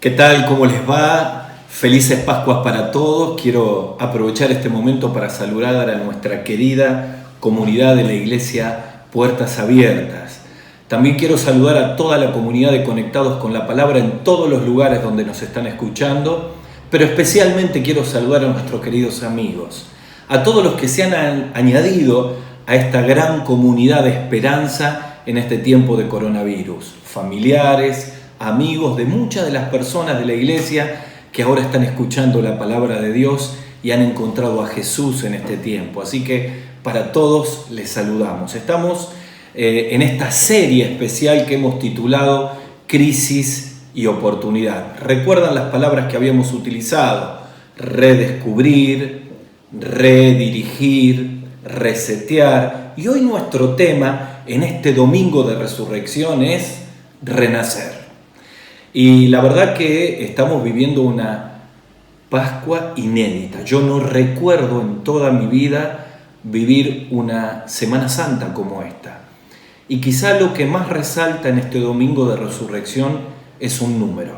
¿Qué tal? ¿Cómo les va? Felices Pascuas para todos. Quiero aprovechar este momento para saludar a nuestra querida comunidad de la Iglesia Puertas Abiertas. También quiero saludar a toda la comunidad de Conectados con la Palabra en todos los lugares donde nos están escuchando, pero especialmente quiero saludar a nuestros queridos amigos, a todos los que se han añadido a esta gran comunidad de esperanza en este tiempo de coronavirus, familiares, amigos de muchas de las personas de la iglesia que ahora están escuchando la palabra de Dios y han encontrado a Jesús en este tiempo. Así que para todos les saludamos. Estamos en esta serie especial que hemos titulado Crisis y Oportunidad. ¿Recuerdan las palabras que habíamos utilizado? Redescubrir, redirigir, resetear. Y hoy nuestro tema en este domingo de resurrección es renacer. Y la verdad que estamos viviendo una Pascua inédita. Yo no recuerdo en toda mi vida vivir una Semana Santa como esta. Y quizá lo que más resalta en este domingo de resurrección es un número: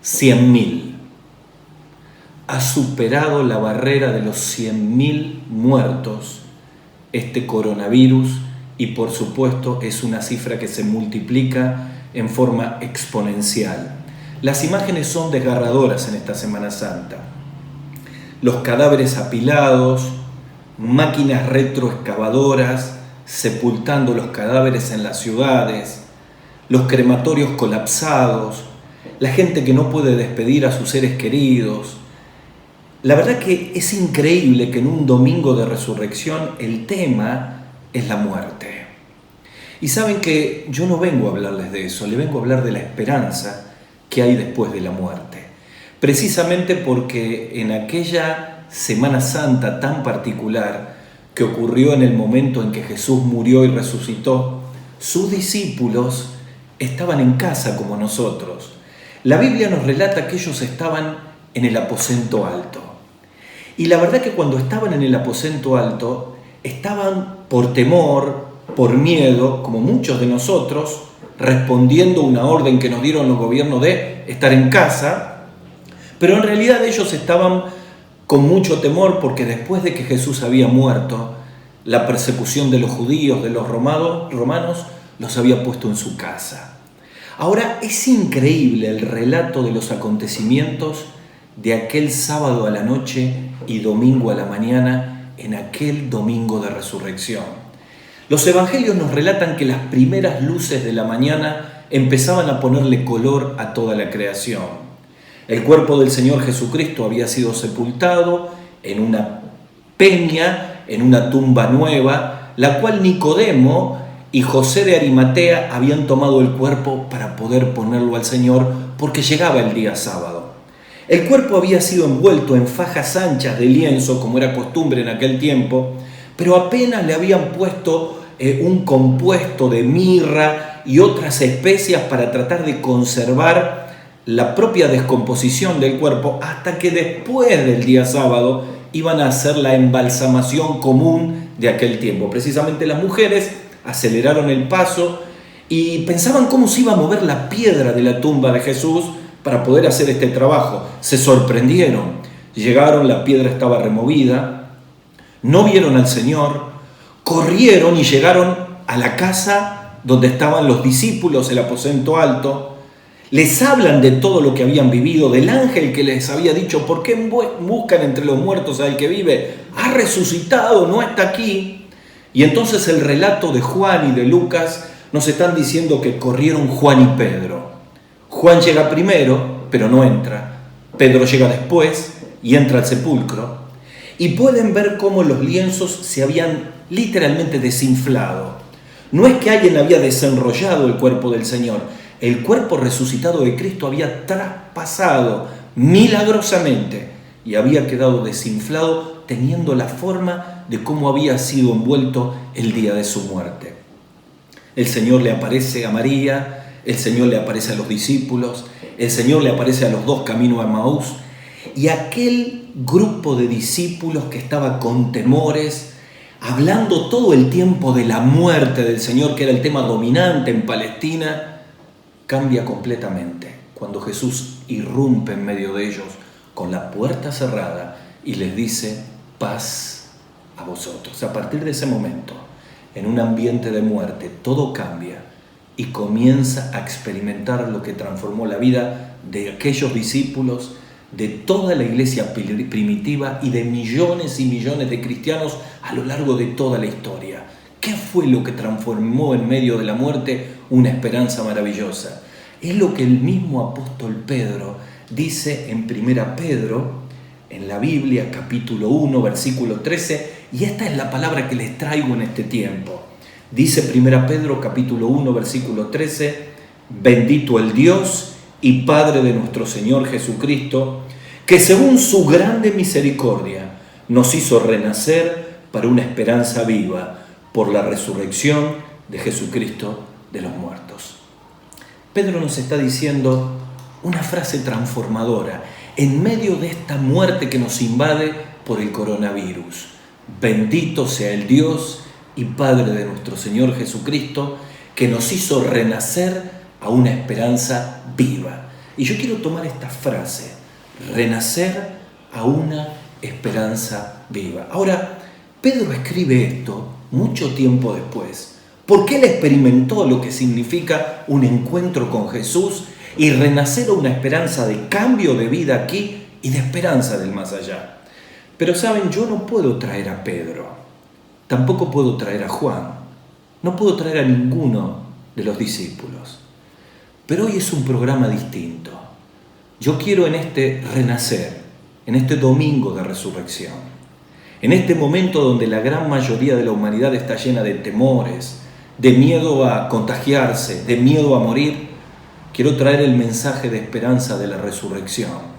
100.000. Ha superado la barrera de los 100.000 muertos este coronavirus y por supuesto es una cifra que se multiplica en forma exponencial. Las imágenes son desgarradoras en esta Semana Santa. Los cadáveres apilados, máquinas retroexcavadoras sepultando los cadáveres en las ciudades, los crematorios colapsados, la gente que no puede despedir a sus seres queridos. La verdad que es increíble que en un domingo de resurrección el tema es la muerte. Y saben que yo no vengo a hablarles de eso, le vengo a hablar de la esperanza que hay después de la muerte. Precisamente porque en aquella Semana Santa tan particular que ocurrió en el momento en que Jesús murió y resucitó, sus discípulos estaban en casa como nosotros. La Biblia nos relata que ellos estaban en el aposento alto. Y la verdad que cuando estaban en el aposento alto, estaban por temor, por miedo, como muchos de nosotros, respondiendo una orden que nos dieron los gobiernos de estar en casa, pero en realidad ellos estaban con mucho temor porque después de que Jesús había muerto, la persecución de los judíos, de los romanos, los había puesto en su casa. Ahora es increíble el relato de los acontecimientos de aquel sábado a la noche y domingo a la mañana, en aquel domingo de resurrección. Los evangelios nos relatan que las primeras luces de la mañana empezaban a ponerle color a toda la creación. El cuerpo del Señor Jesucristo había sido sepultado en una peña, en una tumba nueva, la cual Nicodemo y José de Arimatea habían tomado el cuerpo para poder ponerlo al Señor porque llegaba el día sábado. El cuerpo había sido envuelto en fajas anchas de lienzo, como era costumbre en aquel tiempo, pero apenas le habían puesto un compuesto de mirra y otras especias para tratar de conservar la propia descomposición del cuerpo, hasta que después del día sábado iban a hacer la embalsamación común de aquel tiempo. Precisamente las mujeres aceleraron el paso y pensaban cómo se iba a mover la piedra de la tumba de Jesús para poder hacer este trabajo. Se sorprendieron. Llegaron, la piedra estaba removida, no vieron al Señor, corrieron y llegaron a la casa donde estaban los discípulos, el aposento alto. Les hablan de todo lo que habían vivido, del ángel que les había dicho: ¿por qué buscan entre los muertos al que vive? Ha resucitado, no está aquí. Y entonces el relato de Juan y de Lucas nos están diciendo que corrieron Juan y Pedro. Juan llega primero, pero no entra. Pedro llega después y entra al sepulcro. Y pueden ver cómo los lienzos se habían literalmente desinflado. No es que alguien había desenrollado el cuerpo del Señor. El cuerpo resucitado de Cristo había traspasado milagrosamente y había quedado desinflado, teniendo la forma de cómo había sido envuelto el día de su muerte. El Señor le aparece a María, el Señor le aparece a los discípulos, el Señor le aparece a los dos camino a Emaús, y aquel grupo de discípulos que estaba con temores, hablando todo el tiempo de la muerte del Señor, que era el tema dominante en Palestina, cambia completamente. cuando Jesús irrumpe en medio de ellos con la puerta cerrada y les dice: paz a vosotros. A partir de ese momento, en un ambiente de muerte, todo cambia y comienza a experimentar lo que transformó la vida de aquellos discípulos, de toda la iglesia primitiva y de millones y millones de cristianos a lo largo de toda la historia. ¿Qué fue lo que transformó en medio de la muerte una esperanza maravillosa? Es lo que el mismo apóstol Pedro dice en 1 Pedro, en la Biblia, capítulo 1, versículo 13, y esta es la palabra que les traigo en este tiempo. Dice 1 Pedro, capítulo 1, versículo 13, bendito el Dios y Padre de nuestro Señor Jesucristo, que según su grande misericordia nos hizo renacer para una esperanza viva por la resurrección de Jesucristo de los muertos. Pedro nos está diciendo una frase transformadora en medio de esta muerte que nos invade por el coronavirus. Bendito sea el Dios y Padre de nuestro Señor Jesucristo, que nos hizo renacer a una esperanza viva. Y yo quiero tomar esta frase, renacer a una esperanza viva. Ahora, Pedro escribe esto mucho tiempo después, porque él experimentó lo que significa un encuentro con Jesús y renacer a una esperanza de cambio de vida aquí y de esperanza del más allá. Pero saben, yo no puedo traer a Pedro, tampoco puedo traer a Juan, no puedo traer a ninguno de los discípulos. Pero hoy es un programa distinto. Yo quiero en este renacer, en este domingo de resurrección, en este momento donde la gran mayoría de la humanidad está llena de temores, de miedo a contagiarse, de miedo a morir, quiero traer el mensaje de esperanza de la resurrección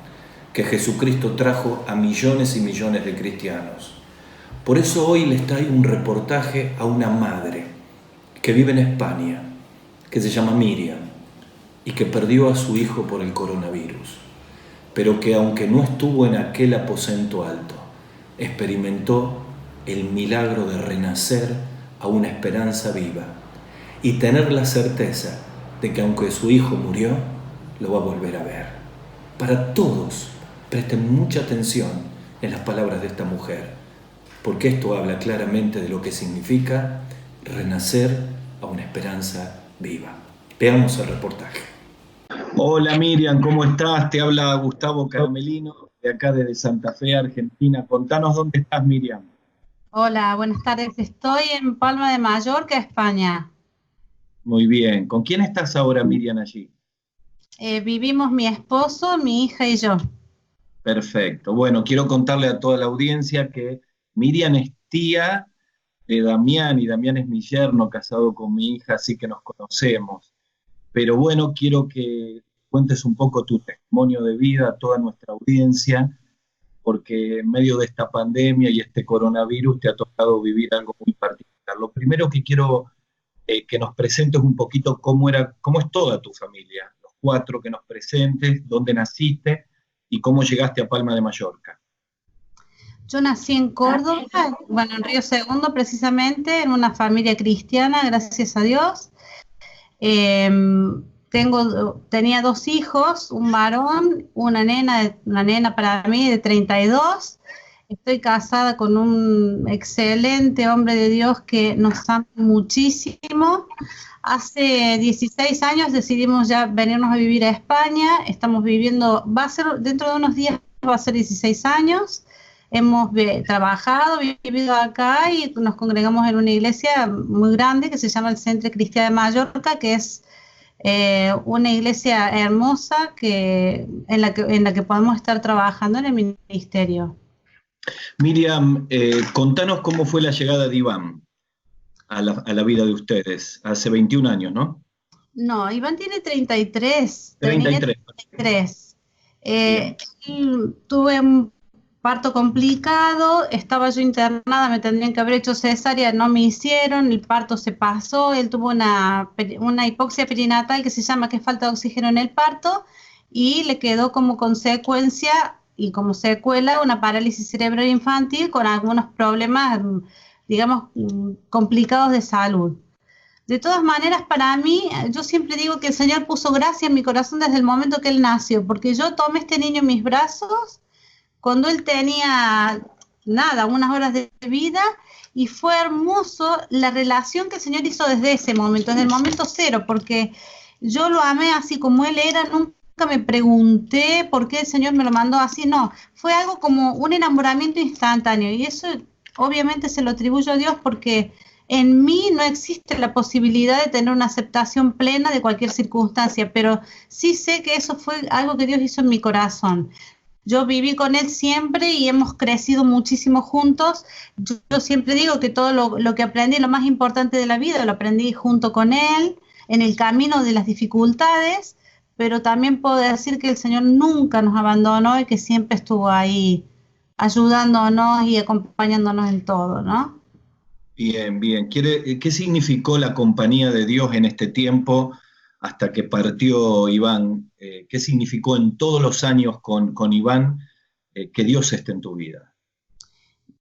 que Jesucristo trajo a millones y millones de cristianos. Por eso hoy les traigo un reportaje a una madre que vive en España, que se llama Miriam, y que perdió a su hijo por el coronavirus, pero que aunque no estuvo en aquel aposento alto, experimentó el milagro de renacer a una esperanza viva y tener la certeza de que aunque su hijo murió, lo va a volver a ver. Para todos, presten mucha atención en las palabras de esta mujer, porque esto habla claramente de lo que significa renacer a una esperanza viva. Veamos el reportaje. Hola Miriam, ¿cómo estás? Te habla Gustavo Caramelino, de acá desde Santa Fe, Argentina. Contanos dónde estás, Miriam. Hola, buenas tardes. Estoy en Palma de Mallorca, España. Muy bien. ¿Con quién estás ahora, Miriam, allí? Vivimos mi esposo, mi hija y yo. Perfecto. Bueno, quiero contarle a toda la audiencia que Miriam es tía de Damián y Damián es mi yerno casado con mi hija, así que nos conocemos. Pero bueno, quiero que cuentes un poco tu testimonio de vida a toda nuestra audiencia, porque en medio de esta pandemia y este coronavirus te ha tocado vivir algo muy particular. Lo primero que quiero que nos presentes un poquito cómo es toda tu familia, los cuatro que nos presentes, dónde naciste y cómo llegaste a Palma de Mallorca. Yo nací en Córdoba, bueno, en Río Segundo precisamente, en una familia cristiana, gracias a Dios. Tenía dos hijos, un varón, una nena para mí de 32. Estoy casada con un excelente hombre de Dios que nos ama muchísimo. Hace 16 años decidimos ya venirnos a vivir a España. Estamos viviendo, dentro de unos días va a ser 16 años. Hemos trabajado, vivido acá y nos congregamos en una iglesia muy grande que se llama el Centre Cristià de Mallorca, que es una iglesia hermosa en la que podemos estar trabajando en el ministerio. Miriam, contanos cómo fue la llegada de Iván a la vida de ustedes, hace 21 años, ¿no? No, Iván tiene 33. 33. Tuve un parto complicado, estaba yo internada, me tendrían que haber hecho cesárea, no me hicieron, el parto se pasó, él tuvo una hipoxia perinatal que se llama, que es falta de oxígeno en el parto, y le quedó como consecuencia y como secuela una parálisis cerebral infantil con algunos problemas, digamos, complicados de salud. De todas maneras, para mí, yo siempre digo que el Señor puso gracia en mi corazón desde el momento que Él nació, porque yo tomé este niño en mis brazos cuando él tenía, nada, unas horas de vida, y fue hermoso la relación que el Señor hizo desde ese momento, desde el momento cero, porque yo lo amé así como él era, nunca me pregunté por qué el Señor me lo mandó así, no, fue algo como un enamoramiento instantáneo, y eso obviamente se lo atribuyo a Dios porque en mí no existe la posibilidad de tener una aceptación plena de cualquier circunstancia, pero sí sé que eso fue algo que Dios hizo en mi corazón. Yo viví con él siempre y hemos crecido muchísimo juntos. Yo siempre digo que todo lo que aprendí, lo más importante de la vida, lo aprendí junto con él, en el camino de las dificultades, pero también puedo decir que el Señor nunca nos abandonó y que siempre estuvo ahí ayudándonos y acompañándonos en todo, ¿no? Bien, bien. ¿Qué significó la compañía de Dios en este tiempo hasta que partió Iván? ¿Qué significó en todos los años con Iván que Dios esté en tu vida?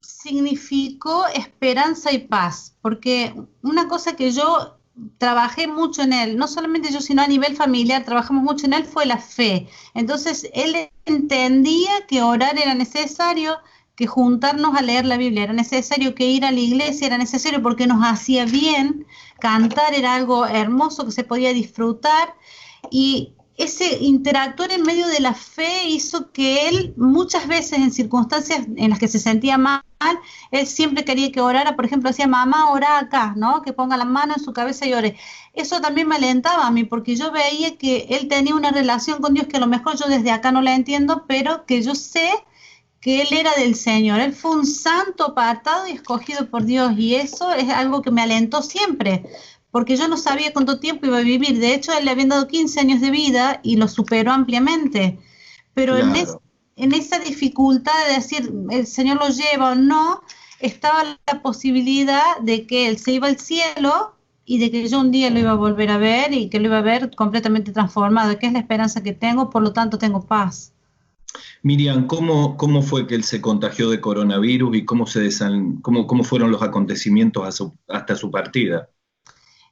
Significó esperanza y paz, porque una cosa que yo trabajé mucho en él, no solamente yo, sino a nivel familiar, trabajamos mucho en él, fue la fe. Entonces, él entendía que orar era necesario, que juntarnos a leer la Biblia era necesario, que ir a la iglesia era necesario porque nos hacía bien, cantar era algo hermoso que se podía disfrutar, y ese interactuar en medio de la fe hizo que él muchas veces en circunstancias en las que se sentía mal, él siempre quería que orara, por ejemplo, decía, mamá, ora acá, ¿no? Que ponga la mano en su cabeza y ore. Eso también me alentaba a mí, porque yo veía que él tenía una relación con Dios que a lo mejor yo desde acá no la entiendo, pero que yo sé que él era del Señor. Él fue un santo apartado y escogido por Dios, y eso es algo que me alentó siempre, porque yo no sabía cuánto tiempo iba a vivir. De hecho, él le habían dado 15 años de vida y lo superó ampliamente. Pero Claro. en esa dificultad de decir, el Señor lo lleva o no, estaba la posibilidad de que él se iba al cielo y de que yo un día lo iba a volver a ver y que lo iba a ver completamente transformado, que es la esperanza que tengo, por lo tanto tengo paz. Miriam, ¿cómo fue que él se contagió de coronavirus y cómo fueron los acontecimientos hasta su partida?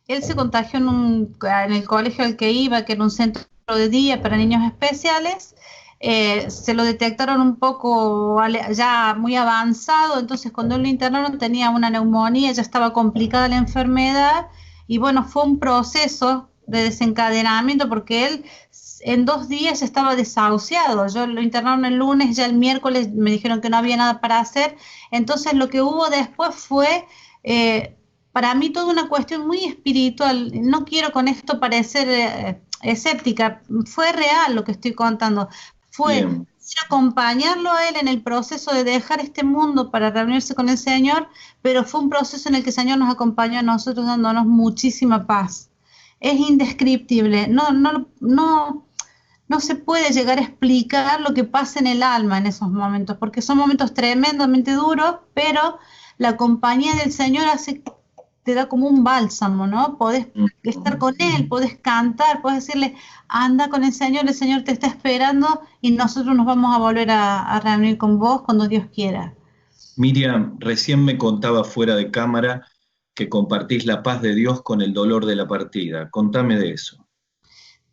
Él se contagió en el colegio al que iba, que era un centro de día para niños especiales. Se lo detectaron un poco ya muy avanzado, entonces cuando él lo internaron tenía una neumonía, ya estaba complicada la enfermedad, y bueno, fue un proceso de desencadenamiento porque él en 2 días estaba desahuciado. Yo lo internaron el lunes, ya el miércoles me dijeron que no había nada para hacer, entonces lo que hubo después fue... para mí toda una cuestión muy espiritual. No quiero con esto parecer escéptica, fue real lo que estoy contando, fue Bien. acompañarlo a él en el proceso de dejar este mundo para reunirse con el Señor, pero fue un proceso en el que el Señor nos acompañó a nosotros dándonos muchísima paz. Es indescriptible, no se puede llegar a explicar lo que pasa en el alma en esos momentos, porque son momentos tremendamente duros, pero la compañía del Señor te da como un bálsamo, ¿no? Podés estar con Él, podés cantar, podés decirle, anda con el Señor te está esperando y nosotros nos vamos a volver a reunir con vos cuando Dios quiera. Miriam, recién me contaba fuera de cámara que compartís la paz de Dios con el dolor de la partida. Contame de eso.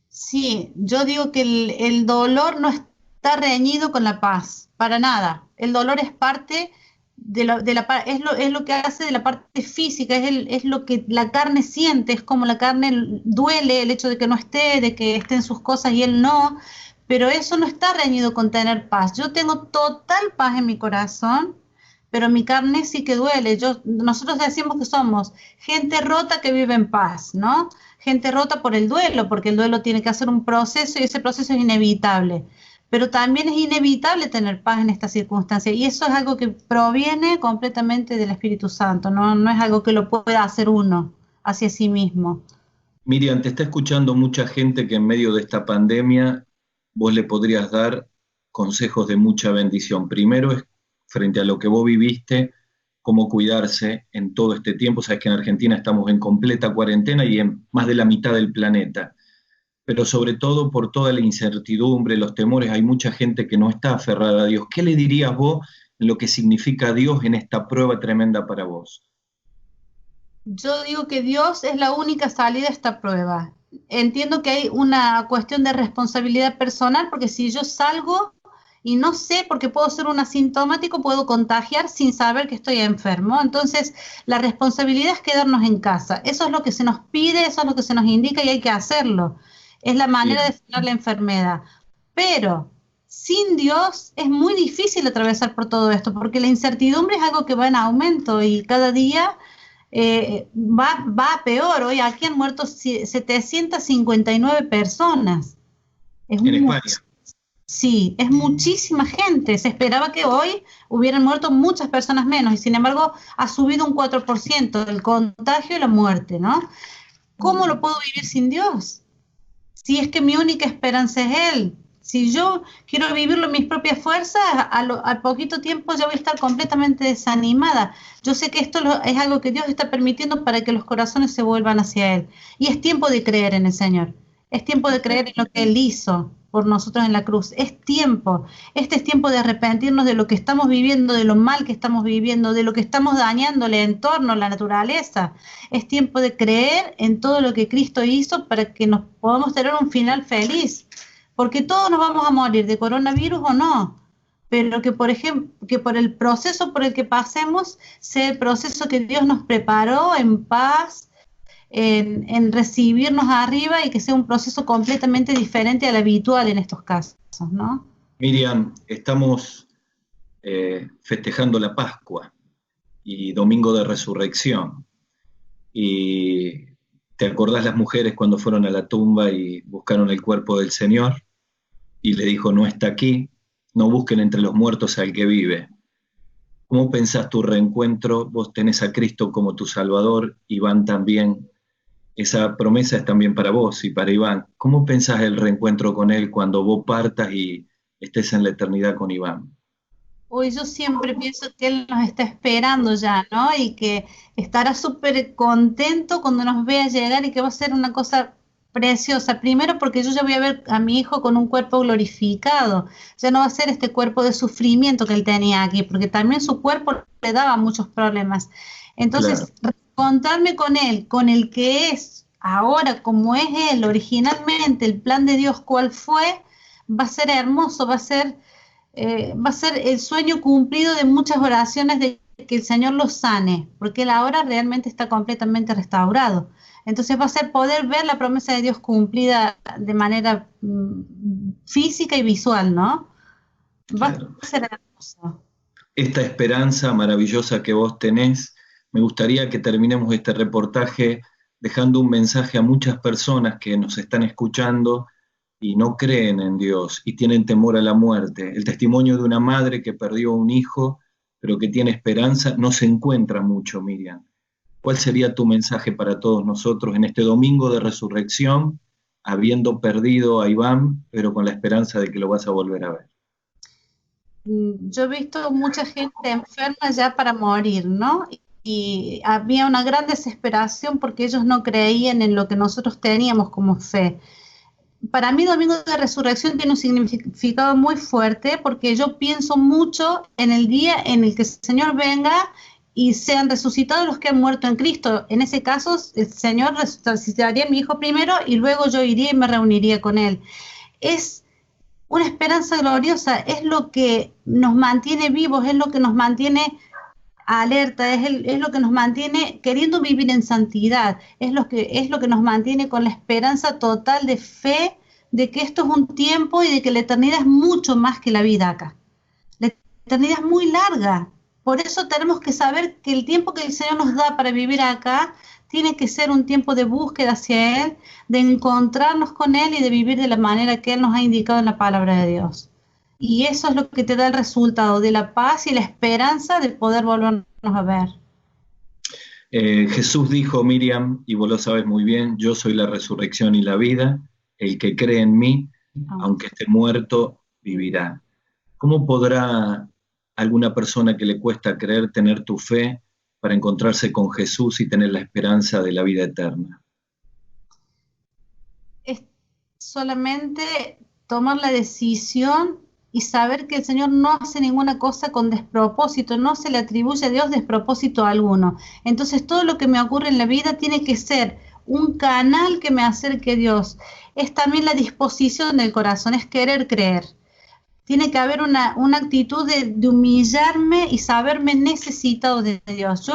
Sí, yo digo que el dolor no está reñido con la paz, para nada. El dolor es parte es lo que hace de la parte física, es lo que la carne siente, es como la carne duele el hecho de que no esté, de que esté en sus cosas y él no, pero eso no está reñido con tener paz. Yo tengo total paz en mi corazón, pero mi carne sí que duele. Nosotros decimos que somos gente rota que vive en paz, ¿no? Gente rota por el duelo, porque el duelo tiene que hacer un proceso y ese proceso es inevitable. Pero también es inevitable tener paz en estas circunstancias, y eso es algo que proviene completamente del Espíritu Santo, no es algo que lo pueda hacer uno hacia sí mismo. Miriam, te está escuchando mucha gente que en medio de esta pandemia vos le podrías dar consejos de mucha bendición. Primero es frente a lo que vos viviste, cómo cuidarse en todo este tiempo. Sabes que en Argentina estamos en completa cuarentena y en más de la mitad del planeta. Pero sobre todo por toda la incertidumbre, los temores, hay mucha gente que no está aferrada a Dios. ¿Qué le dirías vos en lo que significa Dios en esta prueba tremenda para vos? Yo digo que Dios es la única salida a esta prueba. Entiendo que hay una cuestión de responsabilidad personal, porque si yo salgo y no sé, porque puedo ser un asintomático, puedo contagiar sin saber que estoy enfermo. Entonces, la responsabilidad es quedarnos en casa. Eso es lo que se nos pide, eso es lo que se nos indica y hay que hacerlo. Es la manera de Bien, frenar la enfermedad. Pero sin Dios es muy difícil atravesar por todo esto, porque la incertidumbre es algo que va en aumento y cada día va a peor. Hoy aquí han muerto 759 personas. Es en mucho. España. Sí, es muchísima gente. Se esperaba que hoy hubieran muerto muchas personas menos y sin embargo ha subido un 4% el contagio y la muerte, ¿no? ¿Cómo lo puedo vivir sin Dios? Si es que mi única esperanza es Él. Si yo quiero vivirlo en mis propias fuerzas, al poquito tiempo ya voy a estar completamente desanimada. Yo sé que es algo que Dios está permitiendo para que los corazones se vuelvan hacia Él. Y es tiempo de creer en el Señor. Es tiempo de creer en lo que Él hizo por nosotros en la cruz. Es tiempo. Este es tiempo de arrepentirnos de lo que estamos viviendo, de lo mal que estamos viviendo, de lo que estamos dañando el entorno, la naturaleza. Es tiempo de creer en todo lo que Cristo hizo para que nos podamos tener un final feliz. Porque todos nos vamos a morir de coronavirus o no. Pero que, por ejemplo, que por el proceso por el que pasemos sea el proceso que Dios nos preparó en paz, en recibirnos arriba y que sea un proceso completamente diferente al habitual en estos casos, ¿no? Miriam, estamos festejando la Pascua y Domingo de Resurrección. Y te acordás las mujeres cuando fueron a la tumba y buscaron el cuerpo del Señor y le dijo, no está aquí, no busquen entre los muertos al que vive. ¿Cómo pensás tu reencuentro? Vos tenés a Cristo como tu Salvador, Iván también. Esa promesa es también para vos y para Iván. ¿Cómo pensás el reencuentro con Él cuando vos partas y estés en la eternidad con Iván? Hoy yo siempre pienso que Él nos está esperando ya, ¿no? Y que estará súper contento cuando nos vea llegar y que va a ser una cosa preciosa. Primero porque yo ya voy a ver a mi hijo con un cuerpo glorificado. Ya no va a ser este cuerpo de sufrimiento que él tenía aquí, porque también su cuerpo le daba muchos problemas. Claro, Entonces, contarme con Él, con el que es ahora, como es Él originalmente, el plan de Dios cuál fue, va a ser hermoso, va a ser el sueño cumplido de muchas oraciones de que el Señor lo sane, porque Él ahora realmente está completamente restaurado. Entonces va a ser poder ver la promesa de Dios cumplida de manera física y visual, ¿no? Va claro. a ser hermoso. Esta esperanza maravillosa que vos tenés, me gustaría que terminemos este reportaje dejando un mensaje a muchas personas que nos están escuchando y no creen en Dios y tienen temor a la muerte. El testimonio de una madre que perdió un hijo, pero que tiene esperanza, no se encuentra mucho, Miriam. ¿Cuál sería tu mensaje para todos nosotros en este domingo de resurrección, habiendo perdido a Iván, pero con la esperanza de que lo vas a volver a ver? Yo he visto mucha gente enferma ya para morir, ¿no? Y había una gran desesperación porque ellos no creían en lo que nosotros teníamos como fe. Para mí Domingo de Resurrección tiene un significado muy fuerte porque yo pienso mucho en el día en el que el Señor venga y sean resucitados los que han muerto en Cristo. En ese caso, el Señor resucitaría a mi hijo primero y luego yo iría y me reuniría con él. Es una esperanza gloriosa, es lo que nos mantiene vivos, es lo que nos mantiene alerta, es lo que nos mantiene queriendo vivir en santidad, es lo que nos mantiene con la esperanza total de fe de que esto es un tiempo y de que la eternidad es mucho más que la vida acá. La eternidad es muy larga, por eso tenemos que saber que el tiempo que el Señor nos da para vivir acá tiene que ser un tiempo de búsqueda hacia Él, de encontrarnos con Él y de vivir de la manera que Él nos ha indicado en la palabra de Dios. Y eso es lo que te da el resultado de la paz y la esperanza de poder volvernos a ver. Jesús dijo, Miriam, y vos lo sabes muy bien, yo soy la resurrección y la vida, el que cree en mí, aunque esté muerto, vivirá. ¿Cómo podrá alguna persona que le cuesta creer tener tu fe para encontrarse con Jesús y tener la esperanza de la vida eterna? Es solamente tomar la decisión y saber que el Señor no hace ninguna cosa con despropósito, no se le atribuye a Dios despropósito alguno. Entonces todo lo que me ocurre en la vida tiene que ser un canal que me acerque a Dios. Es también la disposición del corazón, es querer creer. Tiene que haber una actitud de humillarme y saberme necesitado de Dios.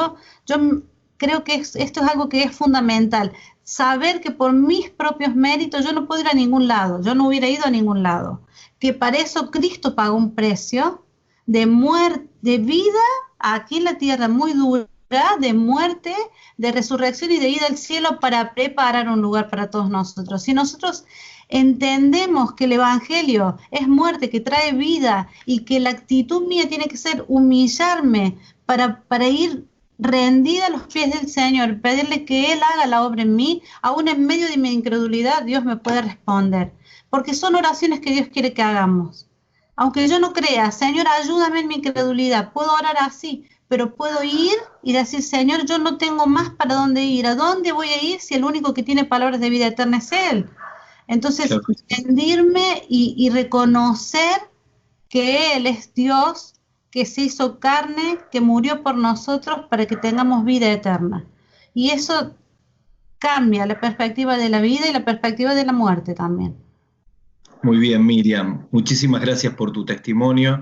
Yo creo que esto es algo que es fundamental. Saber que por mis propios méritos yo no puedo ir a ningún lado, yo no hubiera ido a ningún lado. Que para eso Cristo pagó un precio de muerte, de vida aquí en la tierra muy dura, de muerte, de resurrección y de ida al cielo para preparar un lugar para todos nosotros. Si nosotros entendemos que el Evangelio es muerte, que trae vida y que la actitud mía tiene que ser humillarme para ir rendida a los pies del Señor, pedirle que Él haga la obra en mí, aún en medio de mi incredulidad, Dios me puede responder. Porque son oraciones que Dios quiere que hagamos. Aunque yo no crea, Señor, ayúdame en mi incredulidad, puedo orar así, pero puedo ir y decir, Señor, yo no tengo más para dónde ir. ¿A dónde voy a ir si el único que tiene palabras de vida eterna es Él? Entonces, Claro. rendirme y reconocer que Él es Dios, que se hizo carne, que murió por nosotros para que tengamos vida eterna. Y eso cambia la perspectiva de la vida y la perspectiva de la muerte también. Muy bien, Miriam. Muchísimas gracias por tu testimonio.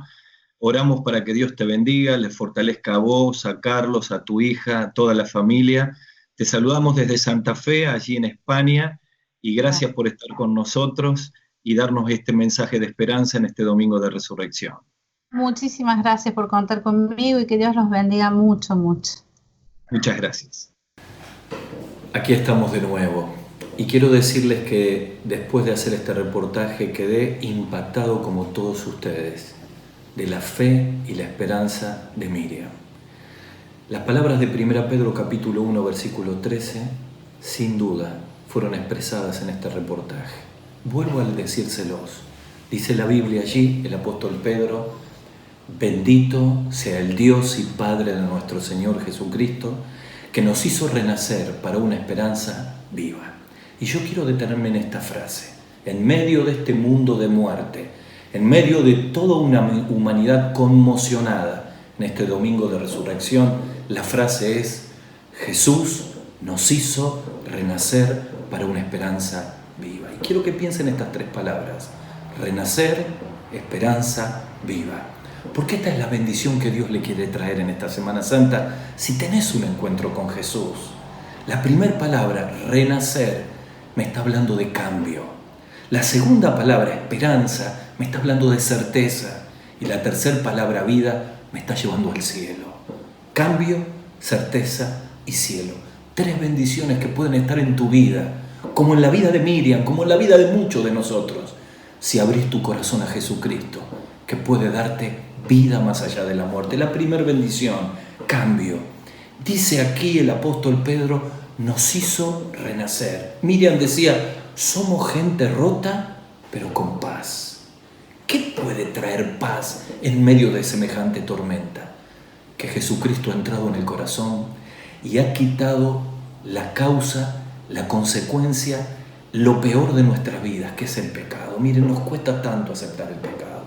Oramos para que Dios te bendiga, le fortalezca a vos, a Carlos, a tu hija, a toda la familia. Te saludamos desde Santa Fe, allí en España, y gracias por estar con nosotros y darnos este mensaje de esperanza en este domingo de resurrección. Muchísimas gracias por contar conmigo y que Dios los bendiga mucho, mucho. Muchas gracias. Aquí estamos de nuevo. Y quiero decirles que después de hacer este reportaje quedé impactado como todos ustedes de la fe y la esperanza de Miriam. Las palabras de 1 Pedro capítulo 1 versículo 13 sin duda fueron expresadas en este reportaje. Vuelvo a decírselos. Dice la Biblia allí, el apóstol Pedro: bendito sea el Dios y Padre de nuestro Señor Jesucristo, que nos hizo renacer para una esperanza viva. Y yo quiero detenerme en esta frase. En medio de este mundo de muerte, en medio de toda una humanidad conmocionada en este domingo de resurrección, la frase es: Jesús nos hizo renacer para una esperanza viva. Y quiero que piensen estas tres palabras: renacer, esperanza viva. Porque esta es la bendición que Dios le quiere traer en esta Semana Santa si tenés un encuentro con Jesús. La primera palabra, renacer, me está hablando de cambio. La segunda palabra, esperanza, me está hablando de certeza. Y la tercera palabra, vida, me está llevando al cielo. Cambio, certeza y cielo. Tres bendiciones que pueden estar en tu vida, como en la vida de Miriam, como en la vida de muchos de nosotros, si abrís tu corazón a Jesucristo, que puede darte vida más allá de la muerte. La primera bendición, cambio. Dice aquí el apóstol Pedro: nos hizo renacer. Miriam decía: somos gente rota, pero con paz. ¿Qué puede traer paz en medio de semejante tormenta? Que Jesucristo ha entrado en el corazón y ha quitado la causa, la consecuencia, lo peor de nuestras vidas, que es el pecado. Miren, nos cuesta tanto aceptar el pecado.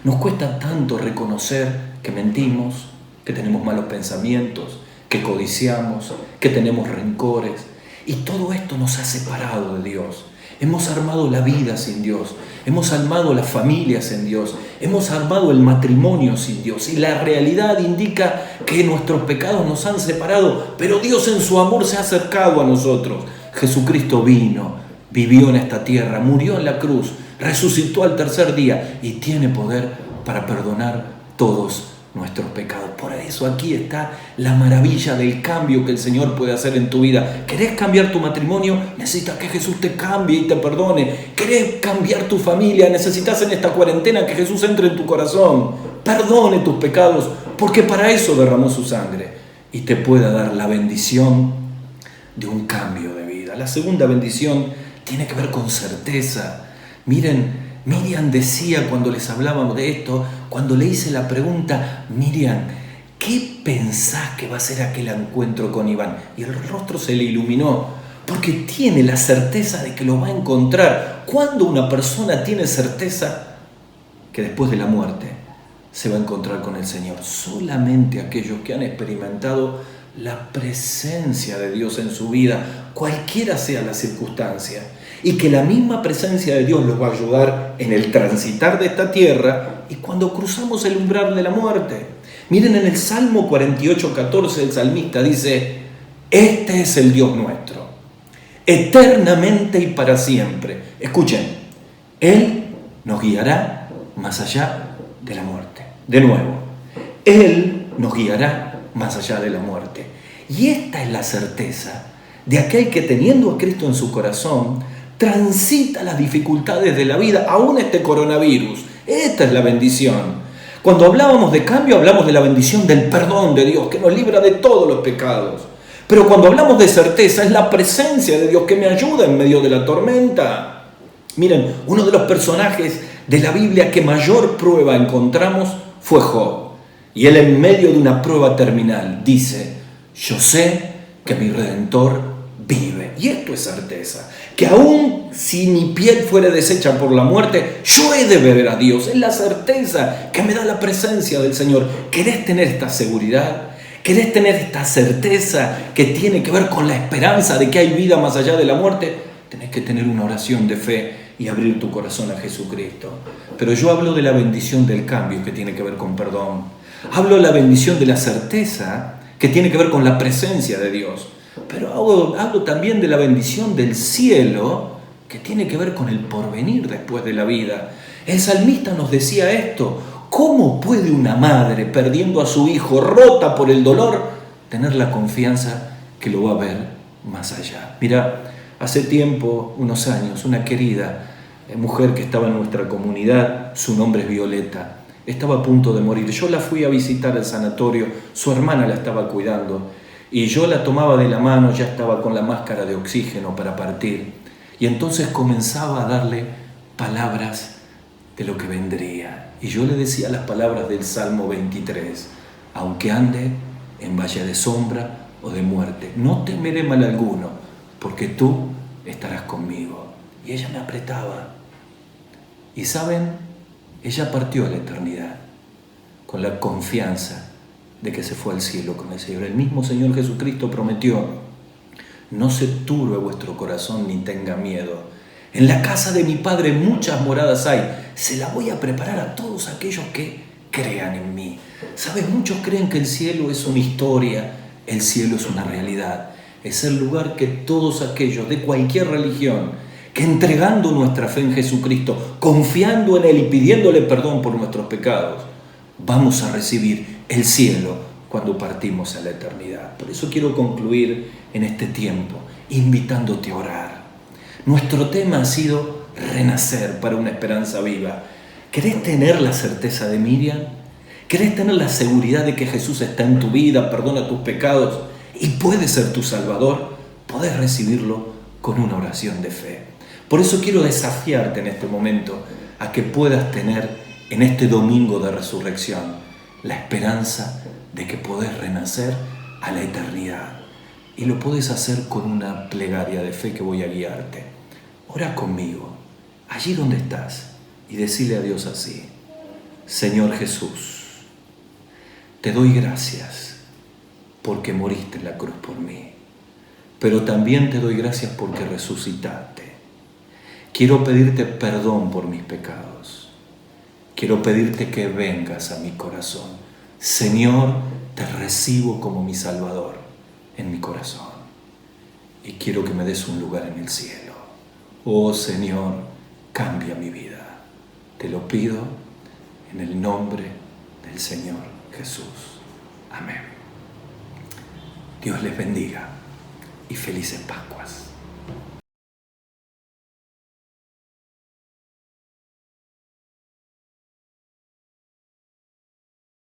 Nos cuesta tanto reconocer que mentimos, que tenemos malos pensamientos, que codiciamos, que tenemos rencores. Y todo esto nos ha separado de Dios. Hemos armado la vida sin Dios. Hemos armado la familia sin Dios. Hemos armado el matrimonio sin Dios. Y la realidad indica que nuestros pecados nos han separado, pero Dios en su amor se ha acercado a nosotros. Jesucristo vino, vivió en esta tierra, murió en la cruz, resucitó al tercer día y tiene poder para perdonar todos nuestros pecados. Por eso aquí está la maravilla del cambio que el Señor puede hacer en tu vida. ¿Querés cambiar tu matrimonio? Necesitas que Jesús te cambie y te perdone. ¿Querés cambiar tu familia? Necesitas en esta cuarentena que Jesús entre en tu corazón, perdone tus pecados, porque para eso derramó su sangre y te pueda dar la bendición de un cambio de vida. La segunda bendición tiene que ver con certeza. Miren, Miriam decía cuando les hablábamos de esto, cuando le hice la pregunta: Miriam, ¿qué pensás que va a ser aquel encuentro con Iván? Y el rostro se le iluminó, porque tiene la certeza de que lo va a encontrar. Cuando una persona tiene certeza, que después de la muerte se va a encontrar con el Señor. Solamente aquellos que han experimentado la presencia de Dios en su vida, cualquiera sea la circunstancia, y que la misma presencia de Dios los va a ayudar en el transitar de esta tierra y cuando cruzamos el umbral de la muerte. Miren, en el Salmo 48:14 el salmista dice: este es el Dios nuestro, eternamente y para siempre. Escuchen, Él nos guiará más allá de la muerte. De nuevo, Él nos guiará más allá de la muerte. Y esta es la certeza de aquel que, teniendo a Cristo en su corazón, transita las dificultades de la vida, aún este coronavirus. Esta es la bendición. Cuando hablábamos de cambio, hablamos de la bendición del perdón de Dios, que nos libra de todos los pecados. Pero cuando hablamos de certeza, es la presencia de Dios que me ayuda en medio de la tormenta. Miren, uno de los personajes de la Biblia que mayor prueba encontramos fue Job. Y él, en medio de una prueba terminal, dice: yo sé que mi Redentor vive. Y esto es certeza, que aún si mi piel fuere deshecha por la muerte, yo he de ver a Dios. Es la certeza que me da la presencia del Señor. ¿Querés tener esta seguridad? ¿Querés tener esta certeza que tiene que ver con la esperanza de que hay vida más allá de la muerte? Tenés que tener una oración de fe y abrir tu corazón a Jesucristo. Pero yo hablo de la bendición del cambio, que tiene que ver con perdón. Hablo de la bendición de la certeza, que tiene que ver con la presencia de Dios. Pero hablo también de la bendición del cielo, que tiene que ver con el porvenir después de la vida. El salmista nos decía esto: ¿cómo puede una madre, perdiendo a su hijo, rota por el dolor, tener la confianza que lo va a ver más allá? Mira, hace tiempo, unos años, una querida mujer que estaba en nuestra comunidad, su nombre es Violeta, estaba a punto de morir. Yo la fui a visitar al sanatorio, su hermana la estaba cuidando, y yo la tomaba de la mano, ya estaba con la máscara de oxígeno para partir, y entonces comenzaba a darle palabras de lo que vendría. Y yo le decía las palabras del Salmo 23: aunque ande en valle de sombra o de muerte, no temeré mal alguno, porque tú estarás conmigo. Y ella me apretaba. Y ¿saben? Ella partió a la eternidad con la confianza de que se fue al cielo con el Señor. El mismo Señor Jesucristo prometió: no se turbe vuestro corazón ni tenga miedo. En la casa de mi Padre muchas moradas hay. Se la voy a preparar a todos aquellos que crean en mí. ¿Sabes? Muchos creen que el cielo es una historia. El cielo es una realidad. Es el lugar que todos aquellos de cualquier religión, que entregando nuestra fe en Jesucristo, confiando en Él y pidiéndole perdón por nuestros pecados, vamos a recibir el cielo cuando partimos a la eternidad. Por eso quiero concluir en este tiempo invitándote a orar. Nuestro tema ha sido renacer para una esperanza viva. ¿Querés tener la certeza de Miriam? ¿Querés tener la seguridad de que Jesús está en tu vida, perdona tus pecados y puede ser tu Salvador? Podés recibirlo con una oración de fe. Por eso quiero desafiarte en este momento a que puedas tener en este domingo de resurrección la esperanza de que podés renacer a la eternidad. Y lo podés hacer con una plegaria de fe que voy a guiarte. Ora conmigo, allí donde estás, y decile a Dios así: Señor Jesús, te doy gracias porque moriste en la cruz por mí, pero también te doy gracias porque resucitaste. Quiero pedirte perdón por mis pecados. Quiero pedirte que vengas a mi corazón. Señor, te recibo como mi Salvador en mi corazón y quiero que me des un lugar en el cielo. Oh Señor, cambia mi vida. Te lo pido en el nombre del Señor Jesús. Amén. Dios les bendiga y felices Pascuas.